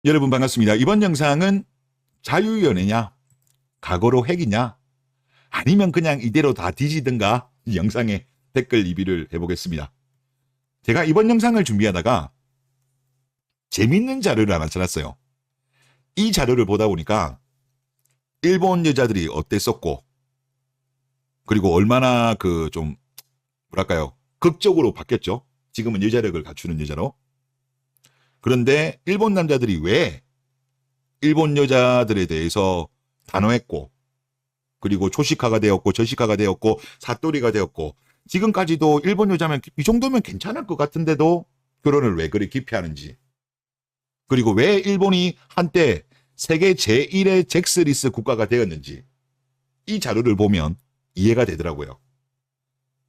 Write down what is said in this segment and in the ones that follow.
여러분 반갑습니다. 이번 영상은 자유연애냐, 과거로 핵이냐, 아니면 그냥 이대로 다 뒤지든가 이 영상에 댓글 리뷰를 해보겠습니다. 제가 이번 영상을 준비하다가 재밌는 자료를 하나 찾았어요. 이 자료를 보다 보니까 일본 여자들이 어땠었고, 그리고 얼마나 좀 뭐랄까요, 극적으로 바뀌었죠. 지금은 여자력을 갖추는 여자로. 그런데 일본 남자들이 왜 일본 여자들에 대해서 단호했고, 그리고 초식화가 되었고 저식화가 되었고 사또리가 되었고, 지금까지도 일본 여자면 이 정도면 괜찮을 것 같은데도 결혼을 왜 그리 기피하는지, 그리고 왜 일본이 한때 세계 제1의 잭스리스 국가가 되었는지 이 자료를 보면 이해가 되더라고요.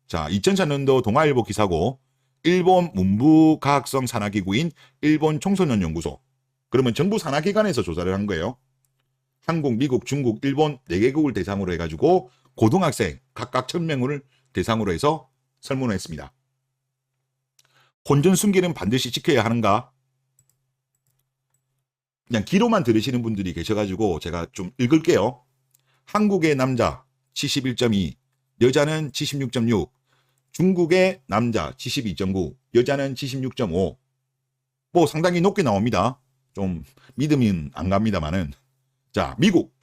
자, 2004년도 동아일보 기사고, 일본 문부과학성 산하기구인 일본 청소년연구소, 그러면 정부 산하기관에서 조사를 한 거예요. 한국, 미국, 중국, 일본 4개국을 대상으로 해가지고 고등학생 각각 1000명을 대상으로 해서 설문을 했습니다. 혼전 순결은 반드시 지켜야 하는가? 그냥 기로만 들으시는 분들이 계셔가지고 제가 좀 읽을게요. 한국의 남자 71.2, 여자는 76.6, 중국의 남자 72.9, 여자는 76.5. 뭐 상당히 높게 나옵니다. 좀 믿으면 안 갑니다만은. 자, 미국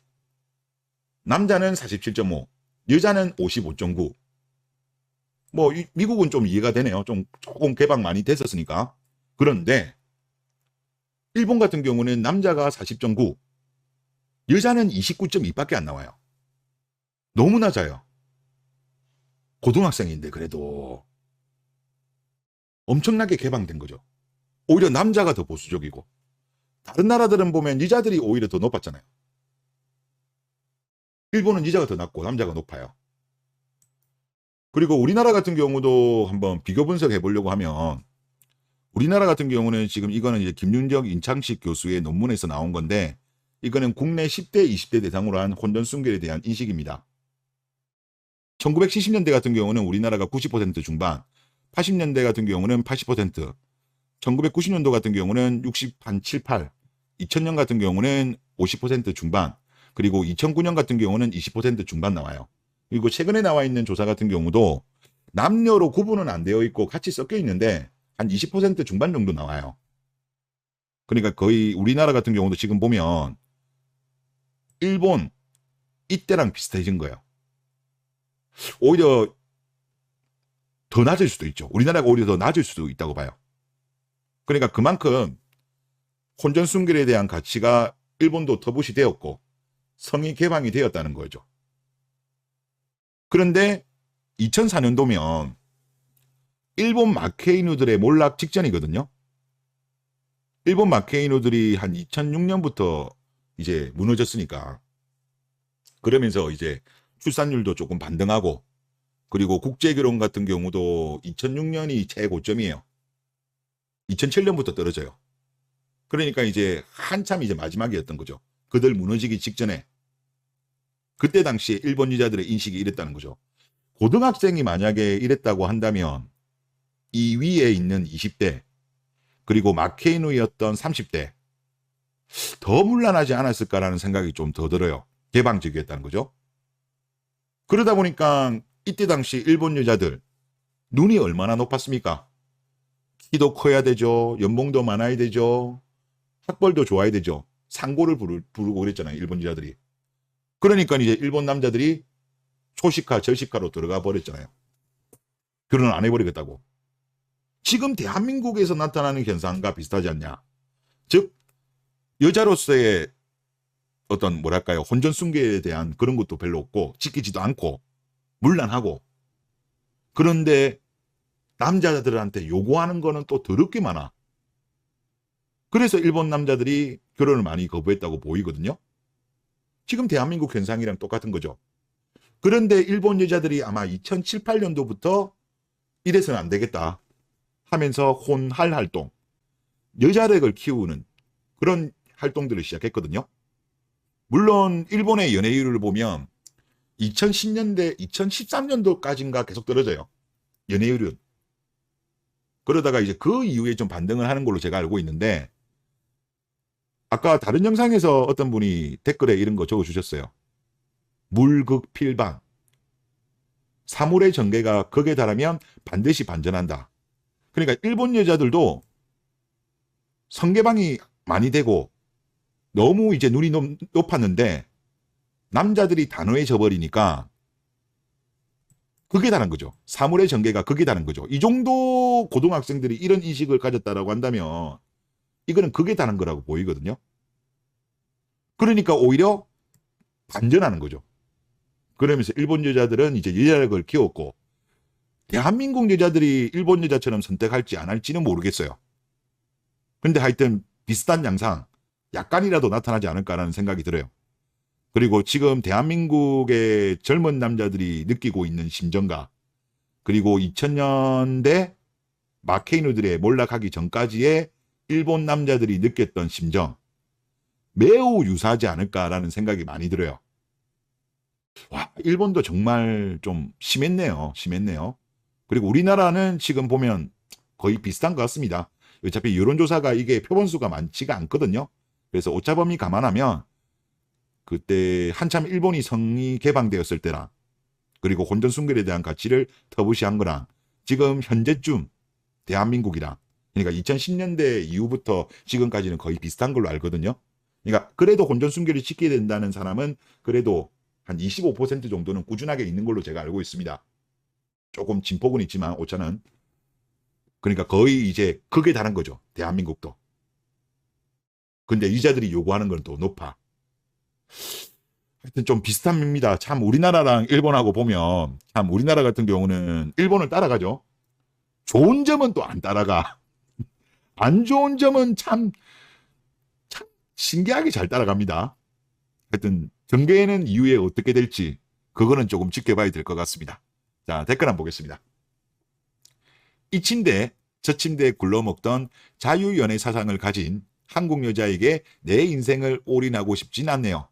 남자는 47.5, 여자는 55.9. 뭐 미국은 좀 이해가 되네요. 조금 개방 많이 됐었으니까. 그런데 일본 같은 경우는 남자가 40.9, 여자는 29.2밖에 안 나와요. 너무 낮아요. 고등학생인데 그래도 엄청나게 개방된 거죠. 오히려 남자가 더 보수적이고, 다른 나라들은 보면 여자들이 오히려 더 높았잖아요. 일본은 여자가 더 낮고 남자가 높아요. 그리고 우리나라 같은 경우도 한번 비교 분석해 보려고 하면, 우리나라 같은 경우는 지금 이거는 이제 김윤적 인창식 교수의 논문에서 나온 건데, 이거는 국내 10대, 20대 대상으로 한 혼전 순결에 대한 인식입니다. 1970년대 같은 경우는 우리나라가 90% 중반, 80년대 같은 경우는 80%, 1990년도 같은 경우는 67, 8, 2000년 같은 경우는 50% 중반, 그리고 2009년 같은 경우는 20% 중반 나와요. 그리고 최근에 나와 있는 조사 같은 경우도 남녀로 구분은 안 되어 있고 같이 섞여 있는데 한 20% 중반 정도 나와요. 그러니까 거의 우리나라 같은 경우도 지금 보면 일본 이때랑 비슷해진 거예요. 오히려 더 낮을 수도 있죠. 우리나라가 오히려 더 낮을 수도 있다고 봐요. 그러니까 그만큼 혼전 순결에 대한 가치가 일본도 터부시 되었고 성이 개방이 되었다는 거죠. 그런데 2004년도면 일본 마케이누들의 몰락 직전이거든요. 일본 마케이누들이 한 2006년부터 이제 무너졌으니까, 그러면서 이제 출산율도 조금 반등하고, 그리고 국제결혼 같은 경우도 2006년이 최고점이에요. 2007년부터 떨어져요. 그러니까 이제 한참 이제 마지막이었던 거죠. 그들 무너지기 직전에. 그때 당시에 일본 여자들의 인식이 이랬다는 거죠. 고등학생이 만약에 이랬다고 한다면 이 위에 있는 20대, 그리고 마케이누였던 30대 더 문란하지 않았을까라는 생각이 좀 더 들어요. 개방적이었다는 거죠. 그러다 보니까 이때 당시 일본 여자들 눈이 얼마나 높았습니까? 키도 커야 되죠. 연봉도 많아야 되죠. 학벌도 좋아야 되죠. 상고를 부르고 그랬잖아요, 일본 여자들이. 그러니까 이제 일본 남자들이 초식화, 저식화로 들어가 버렸잖아요. 결혼 안 해버리겠다고. 지금 대한민국에서 나타나는 현상과 비슷하지 않냐. 즉, 여자로서의 어떤 뭐랄까요, 혼전 순결에 대한 그런 것도 별로 없고 지키지도 않고 문란하고, 그런데 남자들한테 요구하는 거는 또 더럽게 많아. 그래서 일본 남자들이 결혼을 많이 거부했다고 보이거든요. 지금 대한민국 현상이랑 똑같은 거죠. 그런데 일본 여자들이 아마 2007, 8년도부터 이래서는 안 되겠다 하면서 혼할 활동, 여자력을 키우는 그런 활동들을 시작했거든요. 물론 일본의 연애율을 보면 2010년대, 2013년도까지인가 계속 떨어져요. 연애율은. 그러다가 이제 그 이후에 좀 반등을 하는 걸로 제가 알고 있는데, 아까 다른 영상에서 어떤 분이 댓글에 이런 거 적어주셨어요. 물극필방. 사물의 전개가 극에 달하면 반드시 반전한다. 그러니까 일본 여자들도 성개방이 많이 되고 너무 이제 눈이 높았는데 남자들이 단호해져 버리니까 극에 달한 거죠. 사물의 전개가 극에 달한 거죠. 이 정도 고등학생들이 이런 인식을 가졌다라고 한다면 이거는 극에 달한 거라고 보이거든요. 그러니까 오히려 반전하는 거죠. 그러면서 일본 여자들은 이제 여자력을 키웠고 대한민국 여자들이 일본 여자처럼 선택할지 안 할지는 모르겠어요. 근데 하여튼 비슷한 양상 약간이라도 나타나지 않을까라는 생각이 들어요. 그리고 지금 대한민국의 젊은 남자들이 느끼고 있는 심정과 그리고 2000년대 마케이누들의 몰락하기 전까지의 일본 남자들이 느꼈던 심정 매우 유사하지 않을까라는 생각이 많이 들어요. 와, 일본도 정말 좀 심했네요. 심했네요. 그리고 우리나라는 지금 보면 거의 비슷한 것 같습니다. 어차피 여론조사가 이게 표본수가 많지가 않거든요. 그래서 오차범위 감안하면 그때 한참 일본이 성이 개방되었을 때랑 그리고 혼전순결에 대한 가치를 터부시한 거랑 지금 현재쯤 대한민국이랑 그러니까 2010년대 이후부터 지금까지는 거의 비슷한 걸로 알거든요. 그러니까 그래도 혼전순결을 지켜야 된다는 사람은 그래도 한 25% 정도는 꾸준하게 있는 걸로 제가 알고 있습니다. 조금 진폭은 있지만 오차는 그러니까 거의 이제 극에 달한 거죠. 대한민국도. 근데 이자들이 요구하는 건 또 높아. 하여튼 좀 비슷합니다. 참 우리나라랑 일본하고 보면 참 우리나라 같은 경우는 일본을 따라가죠. 좋은 점은 또 안 따라가. 안 좋은 점은 참 신기하게 잘 따라갑니다. 하여튼 전개는 이후에 어떻게 될지 그거는 조금 지켜봐야 될 것 같습니다. 자, 댓글 한번 보겠습니다. 이 침대, 저 침대에 굴러먹던 자유연애 사상을 가진 한국 여자에게 내 인생을 올인하고 싶진 않네요.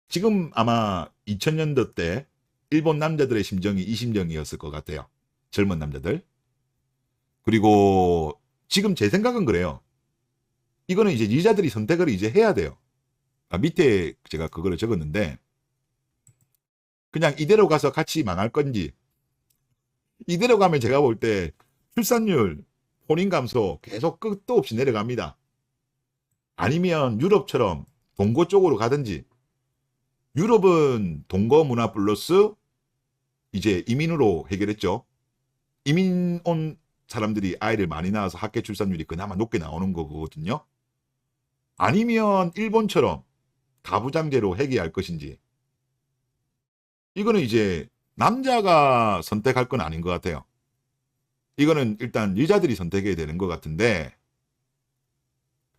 지금 아마 2000년도 때 일본 남자들의 심정이 이 심정이었을 것 같아요. 젊은 남자들. 그리고 지금 제 생각은 그래요. 이거는 이제 여자들이 선택을 이제 해야 돼요. 밑에 제가 그거를 적었는데 그냥 이대로 가서 같이 망할 건지 이대로 가면 제가 볼 때 출산율, 혼인 감소 계속 끝도 없이 내려갑니다. 아니면 유럽처럼 동거 쪽으로 가든지 유럽은 동거 문화 플러스 이제 이민으로 해결했죠. 이민 온 사람들이 아이를 많이 낳아서 학계 출산율이 그나마 높게 나오는 거거든요. 아니면 일본처럼 가부장제로 해결할 것인지 이거는 이제 남자가 선택할 건 아닌 것 같아요. 이거는 일단 여자들이 선택해야 되는 것 같은데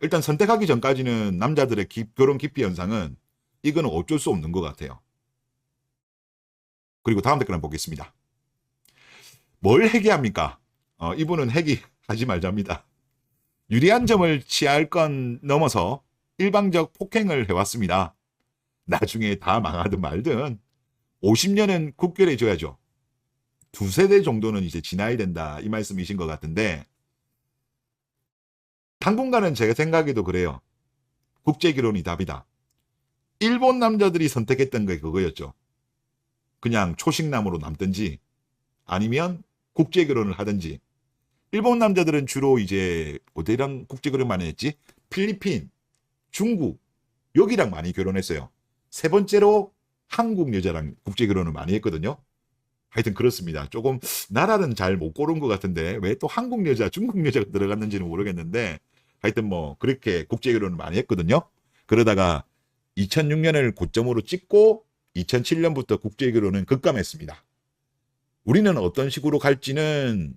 일단 선택하기 전까지는 남자들의 결혼 기피 현상은 이거는 어쩔 수 없는 것 같아요. 그리고 다음 댓글 한번 보겠습니다. 뭘 회개합니까? 이분은 회개하지 말자입니다. 유리한 점을 취할 건 넘어서 일방적 폭행을 해왔습니다. 나중에 다 망하든 말든 50년은 국결해줘야죠. 두세 대 정도는 이제 지나야 된다 이 말씀이신 것 같은데 당분간은 제가 생각해도 그래요. 국제결혼이 답이다. 일본 남자들이 선택했던 게 그거였죠. 그냥 초식남으로 남든지 아니면 국제결혼을 하든지 일본 남자들은 주로 이제 어디랑 국제결혼 많이 했지? 필리핀, 중국 여기랑 많이 결혼했어요. 세 번째로 한국 여자랑 국제결혼을 많이 했거든요. 하여튼 그렇습니다. 조금 나라는 잘 못 고른 것 같은데 왜 또 한국 여자, 중국 여자가 들어갔는지는 모르겠는데 하여튼 뭐 그렇게 국제결혼을 많이 했거든요. 그러다가 2006년을 고점으로 찍고 2007년부터 국제결혼은 급감했습니다. 우리는 어떤 식으로 갈지는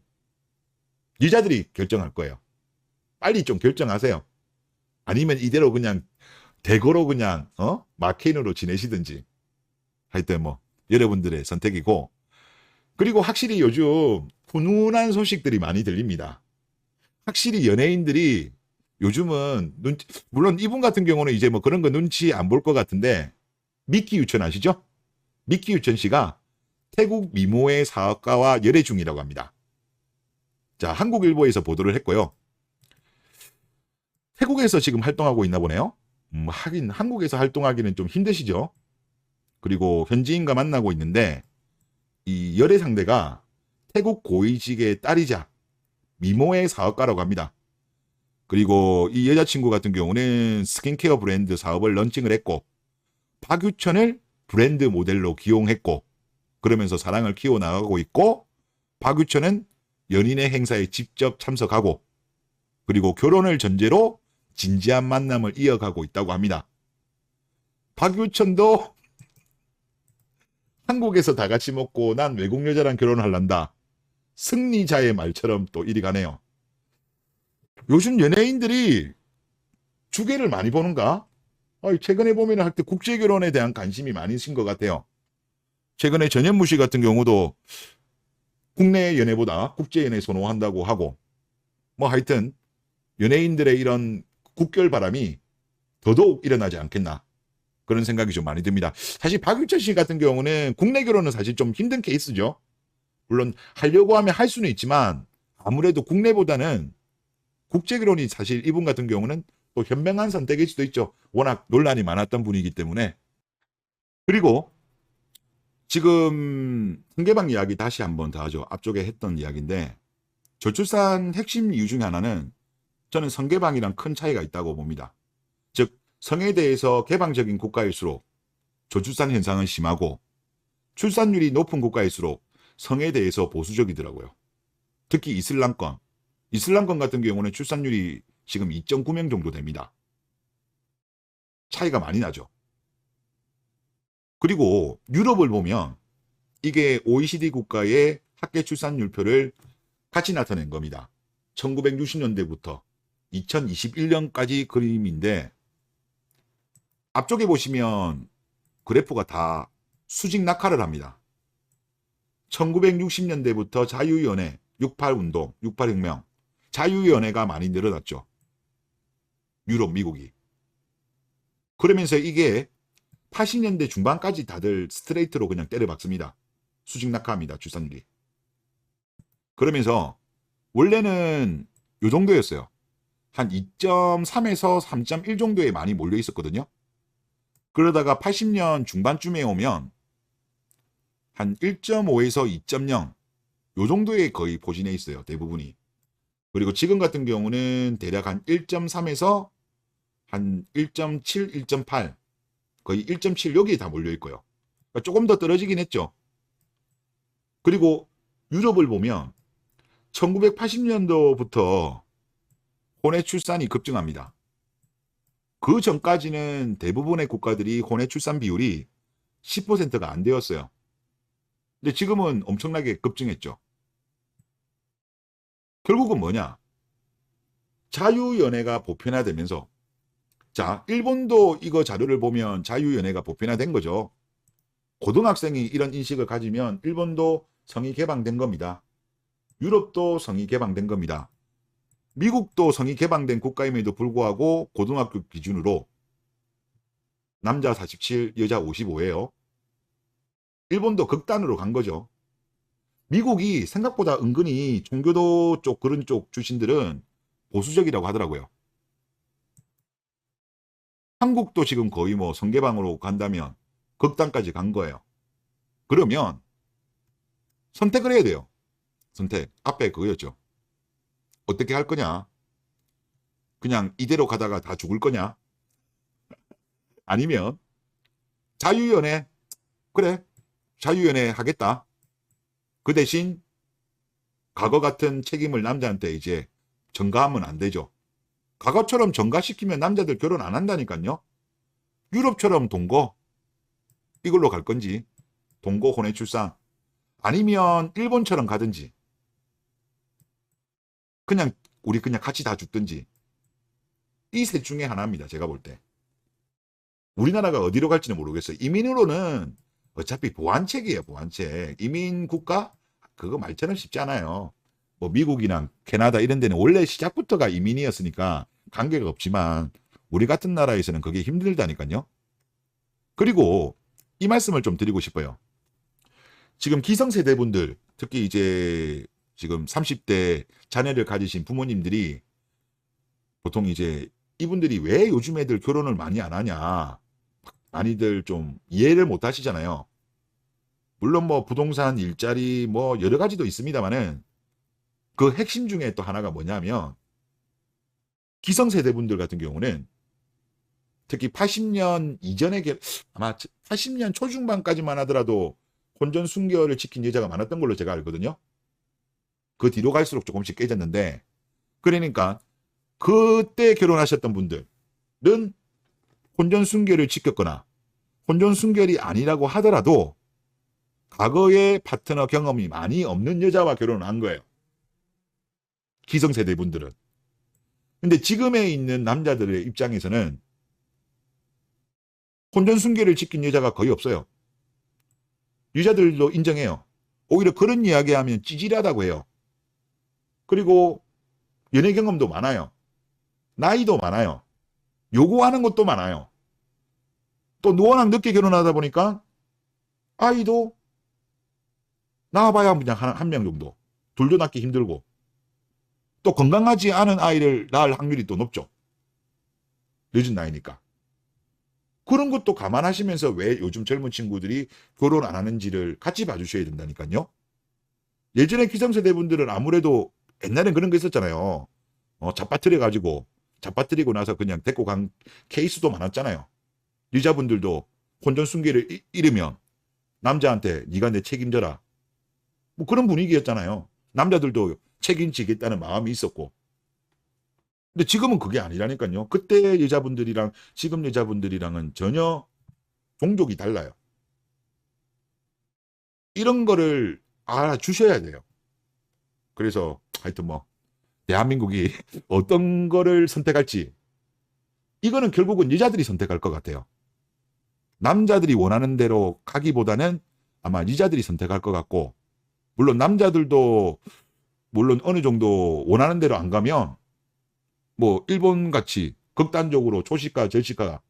여자들이 결정할 거예요. 빨리 좀 결정하세요. 아니면 이대로 그냥 대거로 그냥 마케인으로 지내시든지 하여튼 뭐 여러분들의 선택이고 그리고 확실히 요즘 훈훈한 소식들이 많이 들립니다. 확실히 연예인들이 요즘은 물론 이분 같은 경우는 이제 뭐 그런 거 눈치 안 볼 것 같은데 미키 유천 아시죠? 미키 유천 씨가 태국 미모의 사업가와 열애 중이라고 합니다. 자, 한국일보에서 보도를 했고요. 태국에서 지금 활동하고 있나 보네요. 하긴 한국에서 활동하기는 좀 힘드시죠. 그리고 현지인과 만나고 있는데 이 열애 상대가 태국 고위직의 딸이자 미모의 사업가라고 합니다. 그리고 이 여자친구 같은 경우는 스킨케어 브랜드 사업을 런칭을 했고 박유천을 브랜드 모델로 기용했고 그러면서 사랑을 키워나가고 있고 박유천은 연인의 행사에 직접 참석하고 그리고 결혼을 전제로 진지한 만남을 이어가고 있다고 합니다. 박유천도 한국에서 다 같이 먹고 난 외국 여자랑 결혼할란다. 승리자의 말처럼 또 이리 가네요. 요즘 연예인들이 주계를 많이 보는가? 최근에 보면 할 때 국제결혼에 대한 관심이 많으신 것 같아요. 최근에 전현무 씨 같은 경우도 국내 연애보다 국제 연애 선호한다고 하고 뭐 하여튼 연예인들의 이런 국결 바람이 더더욱 일어나지 않겠나 그런 생각이 좀 많이 듭니다. 사실 박유천 씨 같은 경우는 국내 결혼은 사실 좀 힘든 케이스죠. 물론 하려고 하면 할 수는 있지만 아무래도 국내보다는 국제 결혼이 사실 이분 같은 경우는 또 현명한 선택일 수도 있죠. 워낙 논란이 많았던 분이기 때문에. 그리고 지금 상대방 이야기 다시 한번 더 하죠. 앞쪽에 했던 이야기인데 저출산 핵심 이유 중에 하나는 저는 성개방이랑 큰 차이가 있다고 봅니다. 즉 성에 대해서 개방적인 국가일수록 저출산 현상은 심하고 출산율이 높은 국가일수록 성에 대해서 보수적이더라고요. 특히 이슬람권 같은 경우는 출산율이 지금 2.9명 정도 됩니다. 차이가 많이 나죠. 그리고 유럽을 보면 이게 OECD 국가의 학계 출산율표를 같이 나타낸 겁니다. 1960년대부터 2021년까지 그림인데 앞쪽에 보시면 그래프가 다 수직 낙하를 합니다. 1960년대부터 자유연애, 68운동, 68혁명, 자유연애가 많이 늘어났죠. 유럽, 미국이. 그러면서 이게 80년대 중반까지 다들 스트레이트로 그냥 때려박습니다. 수직 낙하합니다. 출산율이. 그러면서 원래는 요 정도였어요. 한 2.3에서 3.1 정도에 많이 몰려 있었거든요. 그러다가 80년 중반쯤에 오면 한 1.5에서 2.0 요 정도에 거의 포진해 있어요. 대부분이. 그리고 지금 같은 경우는 대략 한 1.3에서 한 1.7, 1.8 거의 1.7 여기에 다 몰려 있고요. 그러니까 조금 더 떨어지긴 했죠. 그리고 유럽을 보면 1980년도부터 혼외 출산이 급증합니다. 그 전까지는 대부분의 국가들이 혼외 출산 비율이 10%가 안 되었어요. 근데 지금은 엄청나게 급증했죠. 결국은 뭐냐? 자유연애가 보편화되면서 자, 일본도 이거 자료를 보면 자유연애가 보편화된 거죠. 고등학생이 이런 인식을 가지면 일본도 성이 개방된 겁니다. 유럽도 성이 개방된 겁니다. 미국도 성이 개방된 국가임에도 불구하고 고등학교 기준으로 남자 47, 여자 55예요. 일본도 극단으로 간 거죠. 미국이 생각보다 은근히 종교도 쪽 그런 쪽 출신들은 보수적이라고 하더라고요. 한국도 지금 거의 뭐 성개방으로 간다면 극단까지 간 거예요. 그러면 선택을 해야 돼요. 선택. 앞에 그거였죠. 어떻게 할 거냐? 그냥 이대로 가다가 다 죽을 거냐? 아니면 자유연애. 그래. 자유연애 하겠다. 그 대신 과거 같은 책임을 남자한테 이제 전가하면 안 되죠. 과거처럼 전가시키면 남자들 결혼 안 한다니까요. 유럽처럼 동거 이걸로 갈 건지 동거 혼외 출산 아니면 일본처럼 가든지 그냥 우리 그냥 같이 다 죽든지 이 셋 중에 하나입니다. 제가 볼 때. 우리나라가 어디로 갈지는 모르겠어요. 이민으로는 어차피 보완책이에요. 보완책. 이민 국가 그거 말처럼 쉽지 않아요. 뭐 미국이나 캐나다 이런 데는 원래 시작부터가 이민이었으니까 관계가 없지만 우리 같은 나라에서는 그게 힘들다니까요. 그리고 이 말씀을 좀 드리고 싶어요. 지금 기성세대분들 특히 이제 지금 30대 자녀를 가지신 부모님들이 보통 이제 이분들이 왜 요즘 애들 결혼을 많이 안 하냐. 많이들 좀 이해를 못 하시잖아요. 물론 뭐 부동산, 일자리 뭐 여러 가지도 있습니다만은 그 핵심 중에 또 하나가 뭐냐면 기성세대 분들 같은 경우는 특히 80년 이전에 아마 80년 초중반까지만 하더라도 혼전 순결을 지킨 여자가 많았던 걸로 제가 알거든요. 그 뒤로 갈수록 조금씩 깨졌는데 그러니까 그때 결혼하셨던 분들은 혼전 순결을 지켰거나 혼전 순결이 아니라고 하더라도 과거의 파트너 경험이 많이 없는 여자와 결혼을 한 거예요. 기성세대 분들은. 근데 지금에 있는 남자들의 입장에서는 혼전 순결을 지킨 여자가 거의 없어요. 여자들도 인정해요. 오히려 그런 이야기하면 찌질하다고 해요. 그리고 연애 경험도 많아요. 나이도 많아요. 요구하는 것도 많아요. 또 워낙 늦게 결혼하다 보니까 아이도 낳아봐야 그냥 한 명 정도. 둘도 낳기 힘들고 또 건강하지 않은 아이를 낳을 확률이 또 높죠. 늦은 나이니까. 그런 것도 감안하시면서 왜 요즘 젊은 친구들이 결혼 안 하는지를 같이 봐주셔야 된다니까요. 예전에 기성세대 분들은 아무래도 옛날엔 그런 거 있었잖아요. 잡아뜨려가지고 잡아뜨리고 나서 그냥 데리고 간 케이스도 많았잖아요. 여자분들도 혼전 순결을 잃으면 남자한테 네가 내 책임져라. 뭐 그런 분위기였잖아요. 남자들도 책임지겠다는 마음이 있었고. 근데 지금은 그게 아니라니까요. 그때 여자분들이랑 지금 여자분들이랑은 전혀 종족이 달라요. 이런 거를 알아주셔야 돼요. 그래서 하여튼 뭐 대한민국이 어떤 거를 선택할지 이거는 결국은 여자들이 선택할 것 같아요. 남자들이 원하는 대로 가기보다는 아마 여자들이 선택할 것 같고 물론 남자들도 물론 어느 정도 원하는 대로 안 가면 뭐 일본같이 극단적으로 초시가 저시가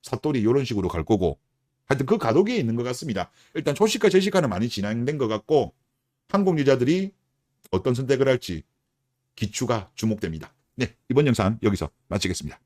사또리 이런 식으로 갈 거고 하여튼 그 가독에 있는 것 같습니다. 일단 초시가 저시가는 많이 진행된 것 같고 한국 여자들이 어떤 선택을 할지 기추가 주목됩니다. 네, 이번 영상 여기서 마치겠습니다.